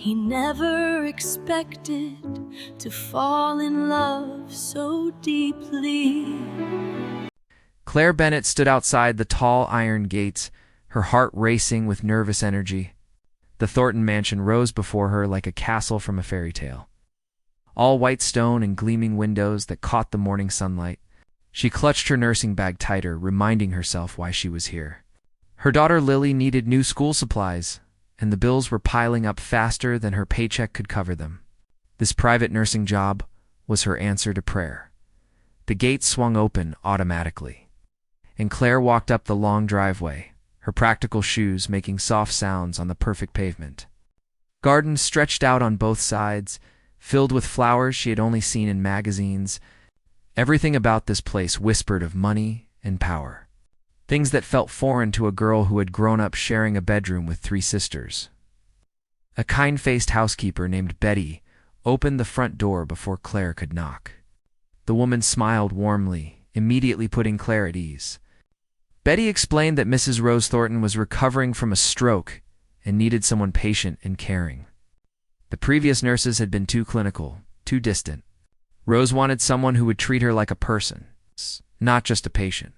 He never expected to fall in love so deeply. Claire Bennett stood outside the tall iron gates, her heart racing with nervous energy. The Thornton mansion rose before her like a castle from a fairy tale. All white stone and gleaming windows that caught the morning sunlight. She clutched her nursing bag tighter, reminding herself why she was here. Her daughter Lily needed new school supplies, and the bills were piling up faster than her paycheck could cover them. This private nursing job was her answer to prayer. The gate swung open automatically, and Claire walked up the long driveway, her practical shoes making soft sounds on the perfect pavement. Gardens stretched out on both sides, filled with flowers she had only seen in magazines. Everything about this place whispered of money and power, things that felt foreign to a girl who had grown up sharing a bedroom with 3 sisters. A kind-faced housekeeper named Betty opened the front door before Claire could knock. The woman smiled warmly, immediately putting Claire at ease. Betty explained that Mrs. Rose Thornton was recovering from a stroke and needed someone patient and caring. The previous nurses had been too clinical, too distant. Rose wanted someone who would treat her like a person, not just a patient.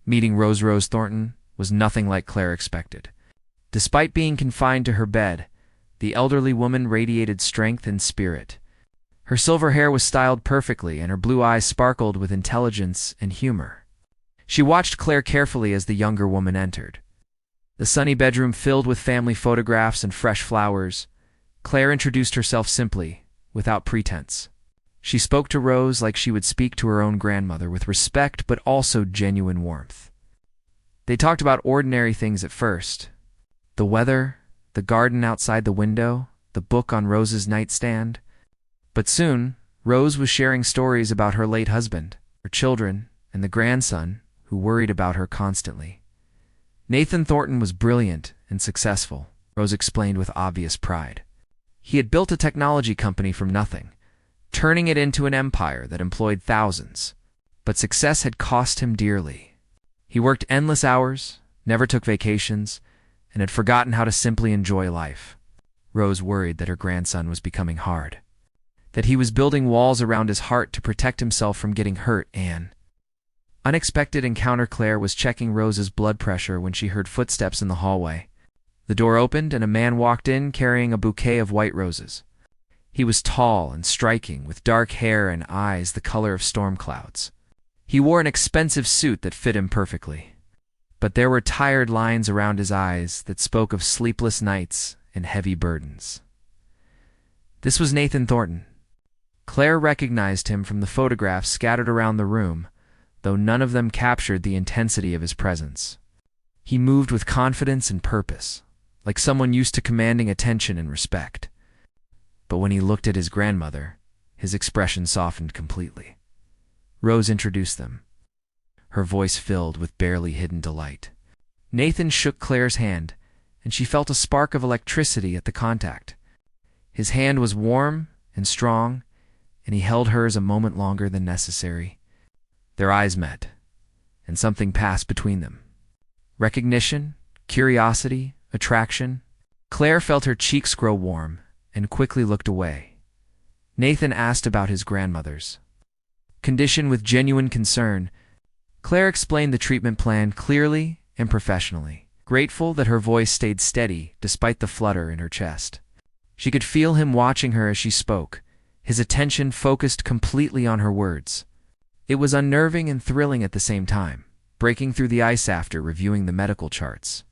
Meeting Rose Thornton was nothing like Claire expected. Despite being confined to her bed, the elderly woman radiated strength and spirit. Her silver hair was styled perfectly, and her blue eyes sparkled with intelligence and humor. She watched Claire carefully as the younger woman entered. The sunny bedroom filled with family photographs and fresh flowers. Claire introduced herself simply, without pretense. She spoke to Rose like she would speak to her own grandmother, with respect but also genuine warmth. They talked about ordinary things at first. The weather, the garden outside the window, the book on Rose's nightstand. But soon, Rose was sharing stories about her late husband, her children, and the grandson who worried about her constantly. Nathan Thornton was brilliant and successful, Rose explained with obvious pride. He had built a technology company from nothing, turning it into an empire that employed thousands. But success had cost him dearly. He worked endless hours, never took vacations, and had forgotten how to simply enjoy life. Rose worried that her grandson was becoming hard, that he was building walls around his heart to protect himself from getting hurt. An unexpected encounter. Claire was checking Rose's blood pressure when she heard footsteps in the hallway. The door opened and a man walked in carrying a bouquet of white roses. He was tall and striking, with dark hair and eyes the color of storm clouds. He wore an expensive suit that fit him perfectly, but there were tired lines around his eyes that spoke of sleepless nights and heavy burdens. This was Nathan Thornton. Claire recognized him from the photographs scattered around the room, though none of them captured the intensity of his presence. He moved with confidence and purpose, like someone used to commanding attention and respect. But when he looked at his grandmother, his expression softened completely. Rose introduced them, her voice filled with barely hidden delight. Nathan shook Claire's hand, and she felt a spark of electricity at the contact. His hand was warm and strong, and he held hers a moment longer than necessary. Their eyes met, and something passed between them. Recognition, curiosity, attraction. Claire felt her cheeks grow warm and quickly looked away. Nathan asked about his grandmother's condition with genuine concern. Claire explained the treatment plan clearly and professionally, grateful that her voice stayed steady despite the flutter in her chest. She could feel him watching her as she spoke, his attention focused completely on her words. It was unnerving and thrilling at the same time, breaking through the ice after reviewing the medical charts.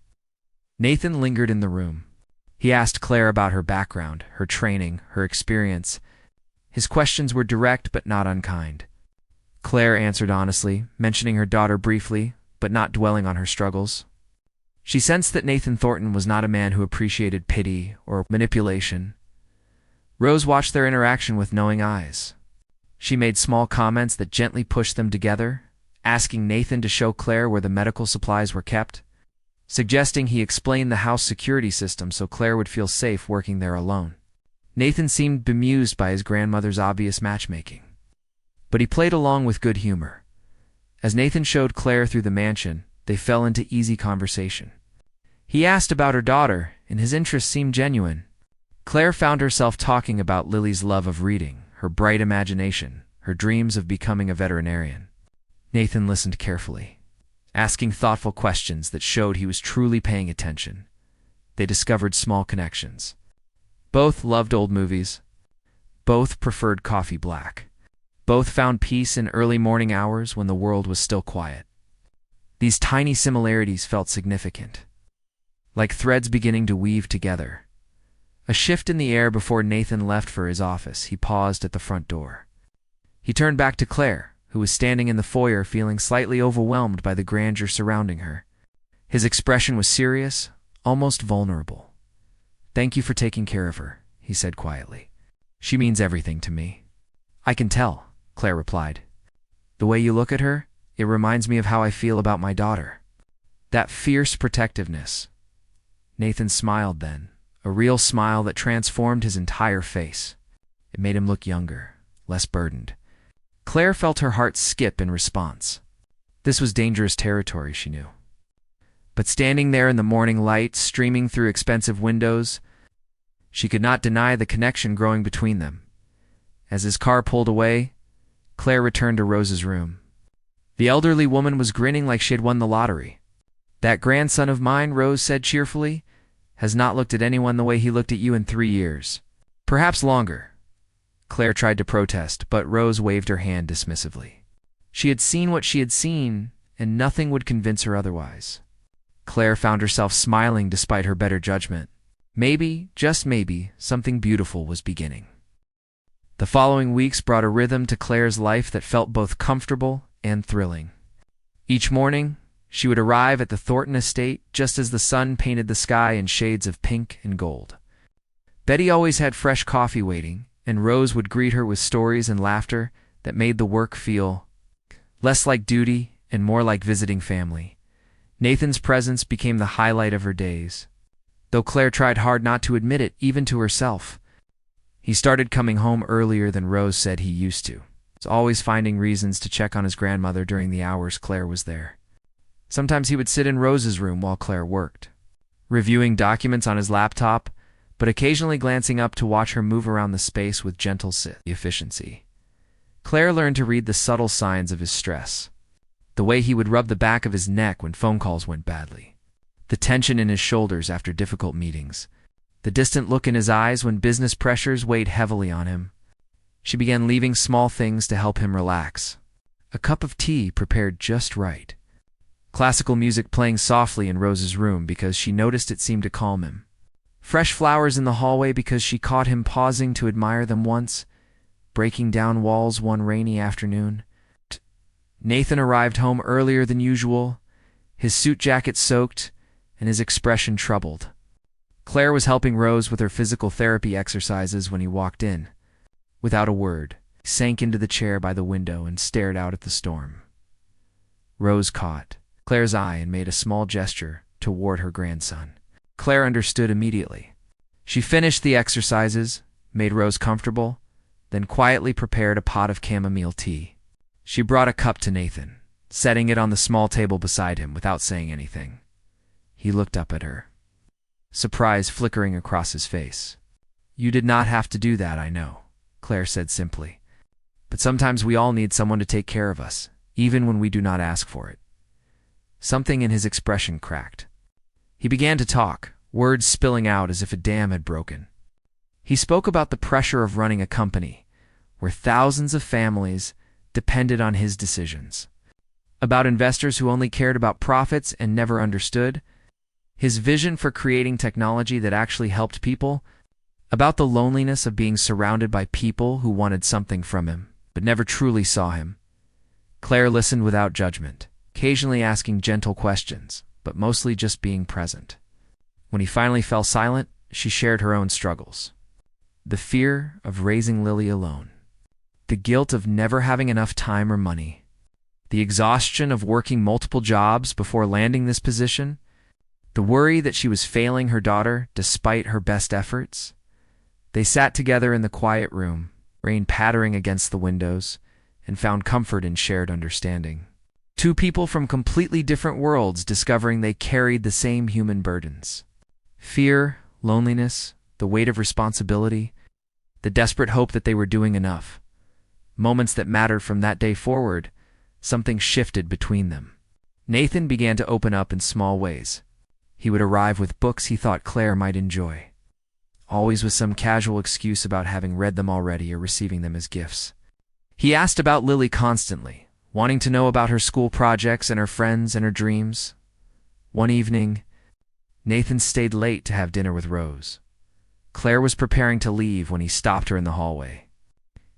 Nathan lingered in the room. He asked Claire about her background, her training, her experience. His questions were direct but not unkind. Claire answered honestly, mentioning her daughter briefly, but not dwelling on her struggles. She sensed that Nathan Thornton was not a man who appreciated pity or manipulation. Rose watched their interaction with knowing eyes. She made small comments that gently pushed them together, asking Nathan to show Claire where the medical supplies were kept, suggesting he explain the house security system so Claire would feel safe working there alone. Nathan seemed bemused by his grandmother's obvious matchmaking, but he played along with good humor. As Nathan showed Claire through the mansion, they fell into easy conversation. He asked about her daughter, and his interest seemed genuine. Claire found herself talking about Lily's love of reading, her bright imagination, her dreams of becoming a veterinarian. Nathan listened carefully, asking thoughtful questions that showed he was truly paying attention. They discovered small connections. Both loved old movies. Both preferred coffee black. Both found peace in early morning hours when the world was still quiet. These tiny similarities felt significant, like threads beginning to weave together. A shift in the air before Nathan left for his office. He paused at the front door. He turned back to Claire, who was standing in the foyer feeling slightly overwhelmed by the grandeur surrounding her. His expression was serious, almost vulnerable. "Thank you for taking care of her," he said quietly. "She means everything to me." "I can tell," Claire replied. "The way you look at her, it reminds me of how I feel about my daughter. That fierce protectiveness." Nathan smiled then, a real smile that transformed his entire face. It made him look younger, less burdened. Claire felt her heart skip in response. This was dangerous territory, she knew. But standing there in the morning light, streaming through expensive windows, she could not deny the connection growing between them. As his car pulled away, Claire returned to Rose's room. The elderly woman was grinning like she had won the lottery. "That grandson of mine," Rose said cheerfully, "has not looked at anyone the way he looked at you in 3 years. Perhaps longer." Claire tried to protest, but Rose waved her hand dismissively. She had seen what she had seen, and nothing would convince her otherwise. Claire found herself smiling despite her better judgment. Maybe, just maybe, something beautiful was beginning. The following weeks brought a rhythm to Claire's life that felt both comfortable and thrilling. Each morning, she would arrive at the Thornton estate just as the sun painted the sky in shades of pink and gold. Betty always had fresh coffee waiting, and Rose would greet her with stories and laughter that made the work feel less like duty and more like visiting family. Nathan's presence became the highlight of her days, though Claire tried hard not to admit it, even to herself. He started coming home earlier than Rose said he used to. He was always finding reasons to check on his grandmother during the hours Claire was there. Sometimes he would sit in Rose's room while Claire worked, reviewing documents on his laptop, but occasionally glancing up to watch her move around the space with gentle efficiency. Claire learned to read the subtle signs of his stress. The way he would rub the back of his neck when phone calls went badly. The tension in his shoulders after difficult meetings. The distant look in his eyes when business pressures weighed heavily on him. She began leaving small things to help him relax. A cup of tea prepared just right. Classical music playing softly in Rose's room because she noticed it seemed to calm him. Fresh flowers in the hallway because she caught him pausing to admire them once, breaking down walls one rainy afternoon. Nathan arrived home earlier than usual, his suit jacket soaked, and his expression troubled. Claire was helping Rose with her physical therapy exercises when he walked in. Without a word, he sank into the chair by the window and stared out at the storm. Rose caught Claire's eye and made a small gesture toward her grandson. Claire understood immediately. She finished the exercises, made Rose comfortable, then quietly prepared a pot of chamomile tea. She brought a cup to Nathan, setting it on the small table beside him without saying anything. He looked up at her, surprise flickering across his face. "You did not have to do that, I know," Claire said simply. "But sometimes we all need someone to take care of us, even when we do not ask for it." Something in his expression cracked. He began to talk, words spilling out as if a dam had broken. He spoke about the pressure of running a company, where thousands of families depended on his decisions. About investors who only cared about profits and never understood. His vision for creating technology that actually helped people. About the loneliness of being surrounded by people who wanted something from him, but never truly saw him. Claire listened without judgment, occasionally asking gentle questions, but mostly just being present. When he finally fell silent, she shared her own struggles. The fear of raising Lily alone. The guilt of never having enough time or money. The exhaustion of working multiple jobs before landing this position. The worry that she was failing her daughter despite her best efforts. They sat together in the quiet room, rain pattering against the windows, and found comfort in shared understanding. Two people from completely different worlds discovering they carried the same human burdens. Fear, loneliness, the weight of responsibility, the desperate hope that they were doing enough. Moments that mattered from that day forward, something shifted between them. Nathan began to open up in small ways. He would arrive with books he thought Claire might enjoy, always with some casual excuse about having read them already or receiving them as gifts. He asked about Lily constantly, wanting to know about her school projects and her friends and her dreams. One evening, Nathan stayed late to have dinner with Rose. Claire was preparing to leave when he stopped her in the hallway.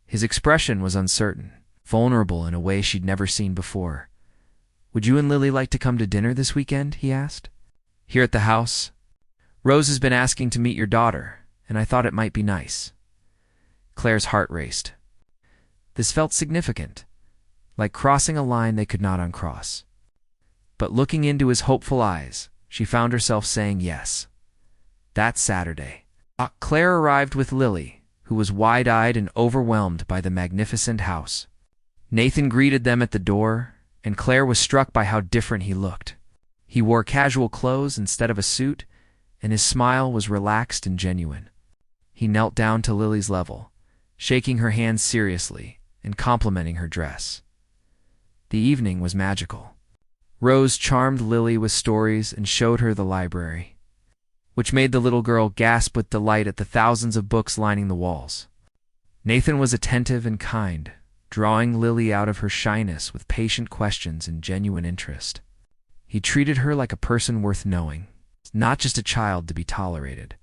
His expression was uncertain, vulnerable in a way she'd never seen before. "Would you and Lily like to come to dinner this weekend?" he asked. "Here at the house? Rose has been asking to meet your daughter, and I thought it might be nice." Claire's heart raced. This felt significant, like crossing a line they could not uncross. But looking into his hopeful eyes, she found herself saying yes. That Saturday, Claire arrived with Lily, who was wide-eyed and overwhelmed by the magnificent house. Nathan greeted them at the door, and Claire was struck by how different he looked. He wore casual clothes instead of a suit, and his smile was relaxed and genuine. He knelt down to Lily's level, shaking her hand seriously and complimenting her dress. The evening was magical. Rose charmed Lily with stories and showed her the library, which made the little girl gasp with delight at the thousands of books lining the walls. Nathan was attentive and kind, drawing Lily out of her shyness with patient questions and genuine interest. He treated her like a person worth knowing, not just a child to be tolerated.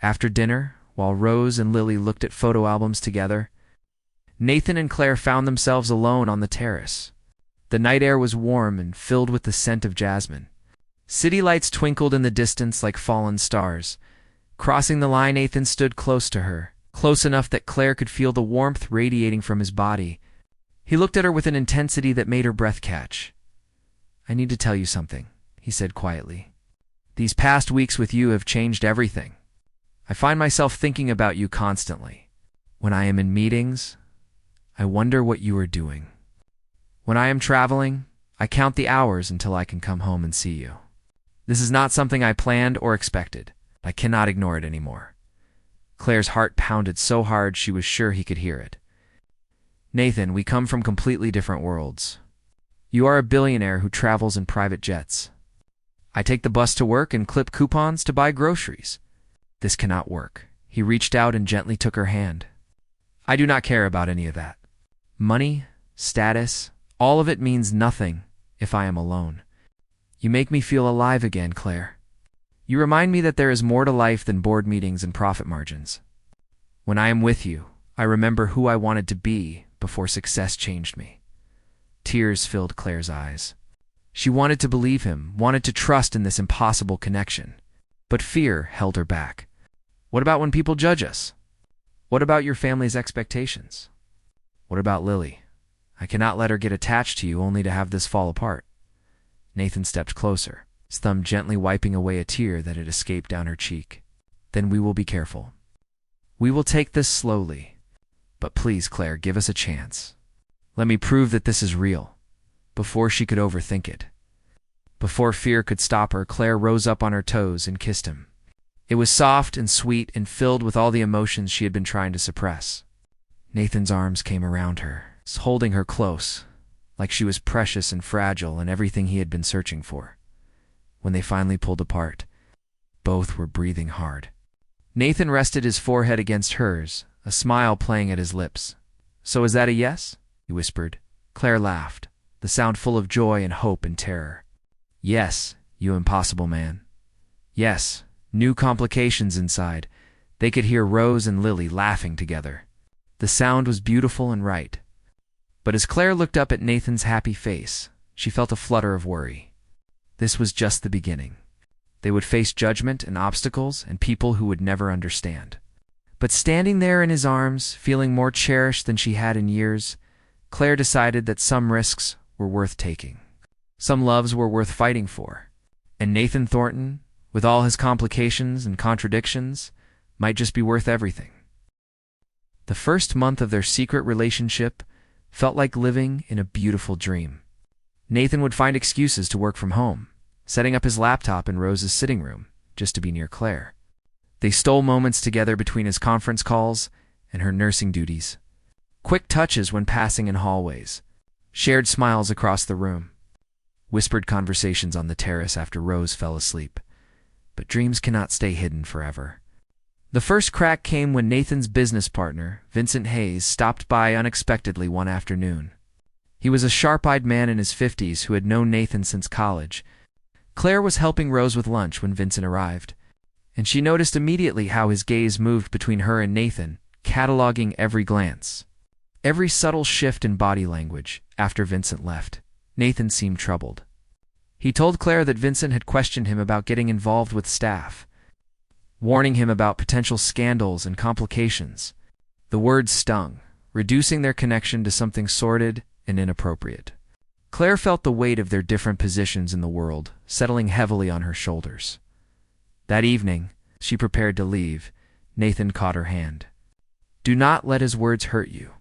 After dinner, while Rose and Lily looked at photo albums together, Nathan and Claire found themselves alone on the terrace. The night air was warm and filled with the scent of jasmine. City lights twinkled in the distance like fallen stars. Crossing the line, Nathan stood close to her, close enough that Claire could feel the warmth radiating from his body. He looked at her with an intensity that made her breath catch. "I need to tell you something," he said quietly. "These past weeks with you have changed everything. I find myself thinking about you constantly. When I am in meetings, I wonder what you are doing. When I am traveling, I count the hours until I can come home and see you. This is not something I planned or expected. I cannot ignore it anymore." Claire's heart pounded so hard she was sure he could hear it. "Nathan, we come from completely different worlds. You are a billionaire who travels in private jets. I take the bus to work and clip coupons to buy groceries. This cannot work." He reached out and gently took her hand. "I do not care about any of that. Money, status, all of it means nothing if I am alone. You make me feel alive again, Claire. You remind me that there is more to life than board meetings and profit margins. When I am with you, I remember who I wanted to be before success changed me." Tears filled Claire's eyes. She wanted to believe him, wanted to trust in this impossible connection. But fear held her back. What about when people judge us? What about your family's expectations? What about Lily? I cannot let her get attached to you only to have this fall apart. Nathan stepped closer, his thumb gently wiping away a tear that had escaped down her cheek. "Then we will be careful. We will take this slowly. But please, Claire, give us a chance. Let me prove that this is real." Before she could overthink it, before fear could stop her, Claire rose up on her toes and kissed him. It was soft and sweet and filled with all the emotions she had been trying to suppress. Nathan's arms came around her, holding her close, like she was precious and fragile and everything he had been searching for. When they finally pulled apart, both were breathing hard. Nathan rested his forehead against hers, a smile playing at his lips. "So is that a yes?" he whispered. Claire laughed, the sound full of joy and hope and terror. "Yes, you impossible man. Yes." New complications inside. They could hear Rose and Lily laughing together. The sound was beautiful and right. But as Claire looked up at Nathan's happy face, she felt a flutter of worry. This was just the beginning. They would face judgment and obstacles and people who would never understand. But standing there in his arms, feeling more cherished than she had in years, Claire decided that some risks were worth taking. Some loves were worth fighting for. And Nathan Thornton, with all his complications and contradictions, might just be worth everything. The first month of their secret relationship felt like living in a beautiful dream. Nathan would find excuses to work from home, setting up his laptop in Rose's sitting room just to be near Claire. They stole moments together between his conference calls and her nursing duties. Quick touches when passing in hallways. Shared smiles across the room. Whispered conversations on the terrace after Rose fell asleep. But dreams cannot stay hidden forever. The first crack came when Nathan's business partner, Vincent Hayes, stopped by unexpectedly one afternoon. He was a sharp-eyed man in his 50s who had known Nathan since college. Claire was helping Rose with lunch when Vincent arrived, and she noticed immediately how his gaze moved between her and Nathan, cataloging every glance. Every subtle shift in body language. After Vincent left, Nathan seemed troubled. He told Claire that Vincent had questioned him about getting involved with staff, warning him about potential scandals and complications. The words stung, reducing their connection to something sordid and inappropriate. Claire felt the weight of their different positions in the world settling heavily on her shoulders. That evening, she prepared to leave. Nathan caught her hand. Do not let his words hurt you.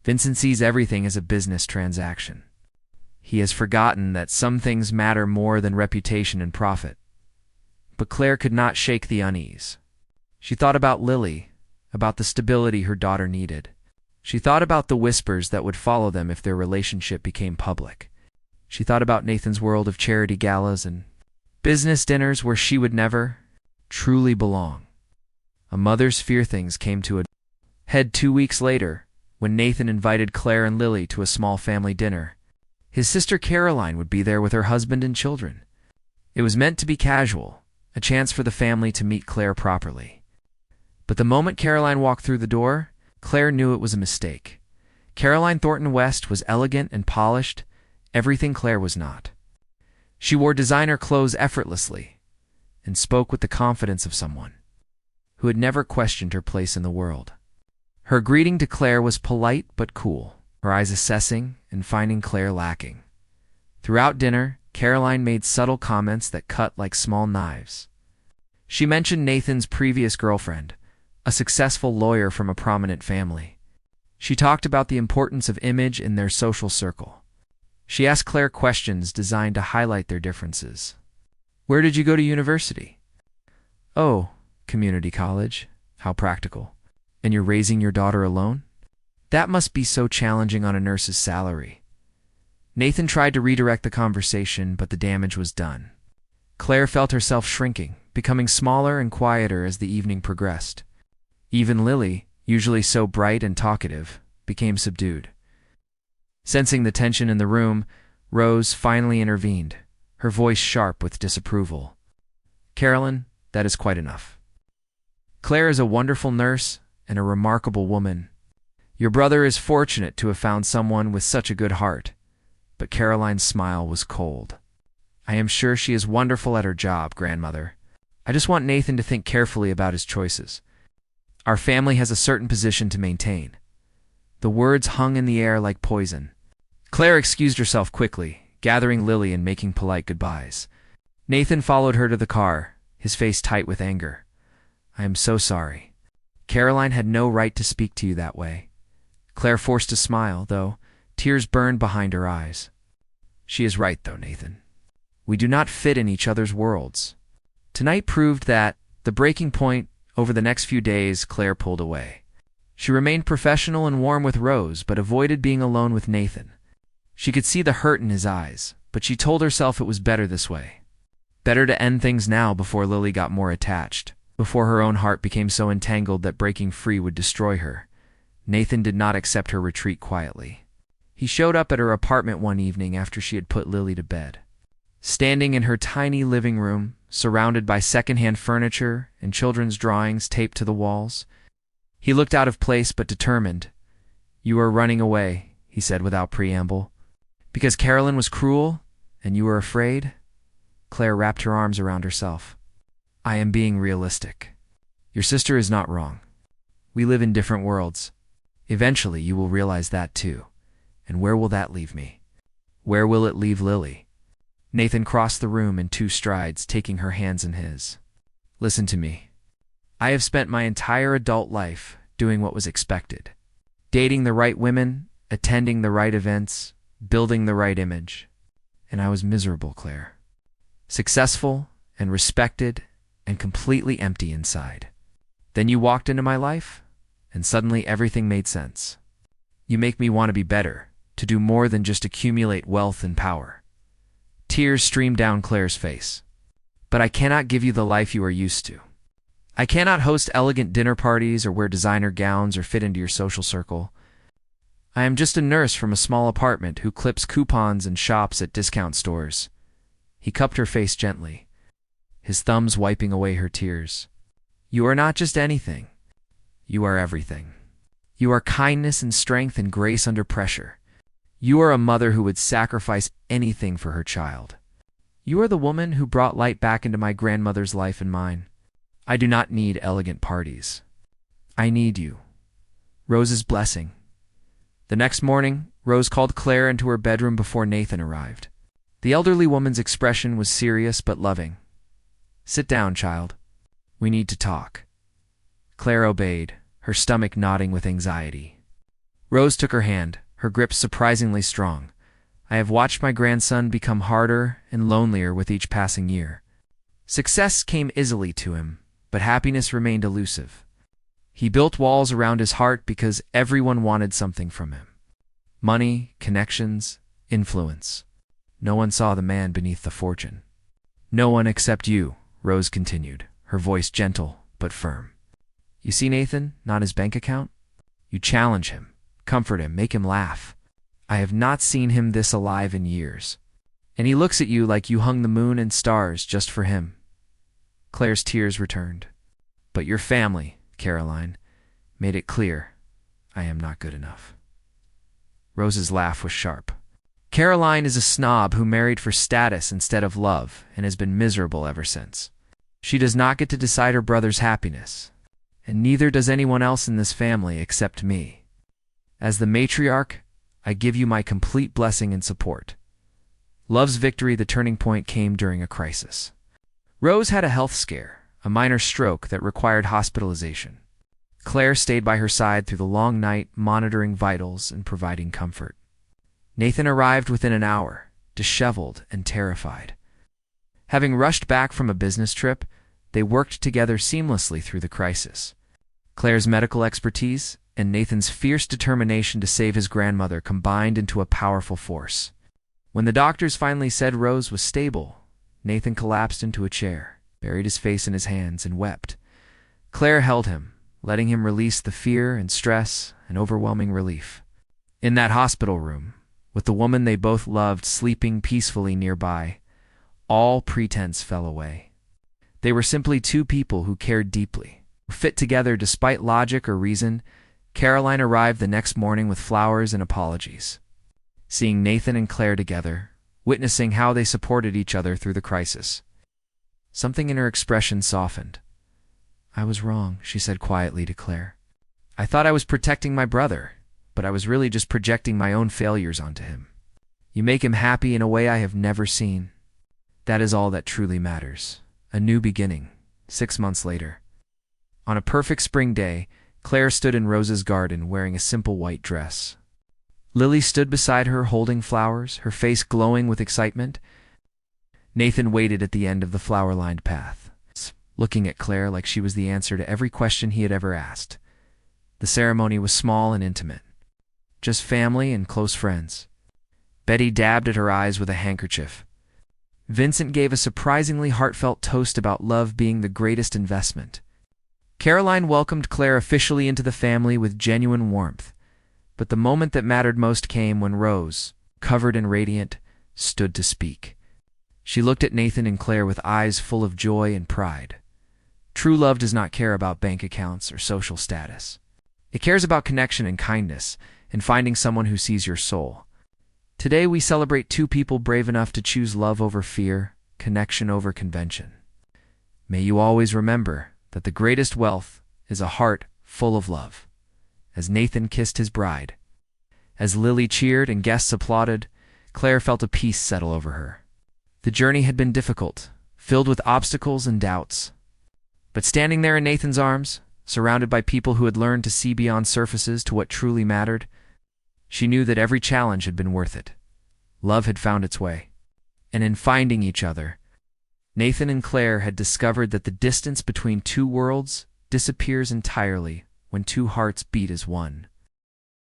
Vincent sees everything as a business transaction. He has forgotten that some things matter more than reputation and profit. But Claire could not shake the unease. She thought about Lily, about the stability her daughter needed. She thought about the whispers that would follow them if their relationship became public. She thought about Nathan's world of charity galas and business dinners where she would never truly belong. A mother's fear things came to a head 2 weeks later when Nathan invited Claire and Lily to a small family dinner. His sister Caroline would be there with her husband and children. It was meant to be casual, a chance for the family to meet Claire properly. But the moment Caroline walked through the door, Claire knew it was a mistake. Caroline Thornton West was elegant and polished, everything Claire was not. She wore designer clothes effortlessly and spoke with the confidence of someone who had never questioned her place in the world. Her greeting to Claire was polite but cool, her eyes assessing and finding Claire lacking. Throughout dinner, Caroline made subtle comments that cut like small knives. She mentioned Nathan's previous girlfriend, a successful lawyer from a prominent family. She talked about the importance of image in their social circle. She asked Claire questions designed to highlight their differences. Where did you go to university? Oh, community college. How practical. And you're raising your daughter alone? That must be so challenging on a nurse's salary. Nathan tried to redirect the conversation, but the damage was done. Claire felt herself shrinking, becoming smaller and quieter as the evening progressed. Even Lily, usually so bright and talkative, became subdued. Sensing the tension in the room, Rose finally intervened, her voice sharp with disapproval. Carolyn, that is quite enough. Claire is a wonderful nurse and a remarkable woman. Your brother is fortunate to have found someone with such a good heart. But Caroline's smile was cold. I am sure she is wonderful at her job, grandmother. I just want Nathan to think carefully about his choices. Our family has a certain position to maintain. The words hung in the air like poison. Claire excused herself quickly, gathering Lily and making polite goodbyes. Nathan followed her to the car, his face tight with anger. I am so sorry. Caroline had no right to speak to you that way. Claire forced a smile, though tears burned behind her eyes. She is right, though, Nathan. We do not fit in each other's worlds. Tonight proved that, the breaking point. Over the next few days, Claire pulled away. She remained professional and warm with Rose, but avoided being alone with Nathan. She could see the hurt in his eyes, but she told herself it was better this way. Better to end things now before Lily got more attached, before her own heart became so entangled that breaking free would destroy her. Nathan did not accept her retreat quietly. He showed up at her apartment one evening after she had put Lily to bed. Standing in her tiny living room, surrounded by secondhand furniture and children's drawings taped to the walls, he looked out of place but determined. You are running away, he said without preamble. Because Carolyn was cruel, and you were afraid? Claire wrapped her arms around herself. I am being realistic. Your sister is not wrong. We live in different worlds. Eventually you will realize that too. And where will that leave me? Where will it leave Lily? Nathan crossed the room in 2 strides, taking her hands in his. Listen to me. I have spent my entire adult life doing what was expected. Dating the right women, attending the right events, building the right image. And I was miserable, Claire. Successful and respected and completely empty inside. Then you walked into my life, and suddenly everything made sense. You make me want to be better, to do more than just accumulate wealth and power. Tears streamed down Claire's face. But I cannot give you the life you are used to. I cannot host elegant dinner parties or wear designer gowns or fit into your social circle. I am just a nurse from a small apartment who clips coupons and shops at discount stores. He cupped her face gently, his thumbs wiping away her tears. You are not just anything. You are everything. You are kindness and strength and grace under pressure. You are a mother who would sacrifice anything for her child. You are the woman who brought light back into my grandmother's life and mine. I do not need elegant parties. I need you. Rose's blessing. The next morning, Rose called Claire into her bedroom before Nathan arrived. The elderly woman's expression was serious but loving. Sit down, child. We need to talk. Claire obeyed, her stomach knotting with anxiety. Rose took her hand, her grip surprisingly strong. I have watched my grandson become harder and lonelier with each passing year. Success came easily to him, but happiness remained elusive. He built walls around his heart because everyone wanted something from him. Money, connections, influence. No one saw the man beneath the fortune. No one except you, Rose continued, her voice gentle but firm. You see Nathan, not his bank account? You challenge him, comfort him, make him laugh. I have not seen him this alive in years. And he looks at you like you hung the moon and stars just for him. Claire's tears returned. But your family, Caroline, made it clear I am not good enough. Rose's laugh was sharp. Caroline is a snob who married for status instead of love and has been miserable ever since. She does not get to decide her brother's happiness, and neither does anyone else in this family except me. As the matriarch, I give you my complete blessing and support. Love's victory, the turning point, came during a crisis. Rose had a health scare, a minor stroke that required hospitalization. Claire stayed by her side through the long night, monitoring vitals and providing comfort. Nathan arrived within an hour, disheveled and terrified. Having rushed back from a business trip, they worked together seamlessly through the crisis. Claire's medical expertise and Nathan's fierce determination to save his grandmother combined into a powerful force. When the doctors finally said Rose was stable, Nathan collapsed into a chair, buried his face in his hands, and wept. Claire held him, letting him release the fear and stress and overwhelming relief. In that hospital room, with the woman they both loved sleeping peacefully nearby, all pretense fell away. They were simply two people who cared deeply, fit together despite logic or reason. Caroline arrived the next morning with flowers and apologies. Seeing Nathan and Claire together, witnessing how they supported each other through the crisis, something in her expression softened. I was wrong, she said quietly to Claire. I thought I was protecting my brother, but I was really just projecting my own failures onto him. You make him happy in a way I have never seen. That is all that truly matters. A new beginning, 6 months later. On a perfect spring day, Claire stood in Rose's garden wearing a simple white dress. Lily stood beside her holding flowers, her face glowing with excitement. Nathan waited at the end of the flower-lined path, looking at Claire like she was the answer to every question he had ever asked. The ceremony was small and intimate. Just family and close friends. Betty dabbed at her eyes with a handkerchief. Vincent gave a surprisingly heartfelt toast about love being the greatest investment. Caroline welcomed Claire officially into the family with genuine warmth, but the moment that mattered most came when Rose, covered and radiant, stood to speak. She looked at Nathan and Claire with eyes full of joy and pride. True love does not care about bank accounts or social status. It cares about connection and kindness, and finding someone who sees your soul. Today we celebrate two people brave enough to choose love over fear, connection over convention. May you always remember that the greatest wealth is a heart full of love. As Nathan kissed his bride, as Lily cheered and guests applauded, Claire felt a peace settle over her. The journey had been difficult, filled with obstacles and doubts. But standing there in Nathan's arms, surrounded by people who had learned to see beyond surfaces to what truly mattered, she knew that every challenge had been worth it. Love had found its way. And in finding each other, Nathan and Claire had discovered that the distance between two worlds disappears entirely when two hearts beat as one.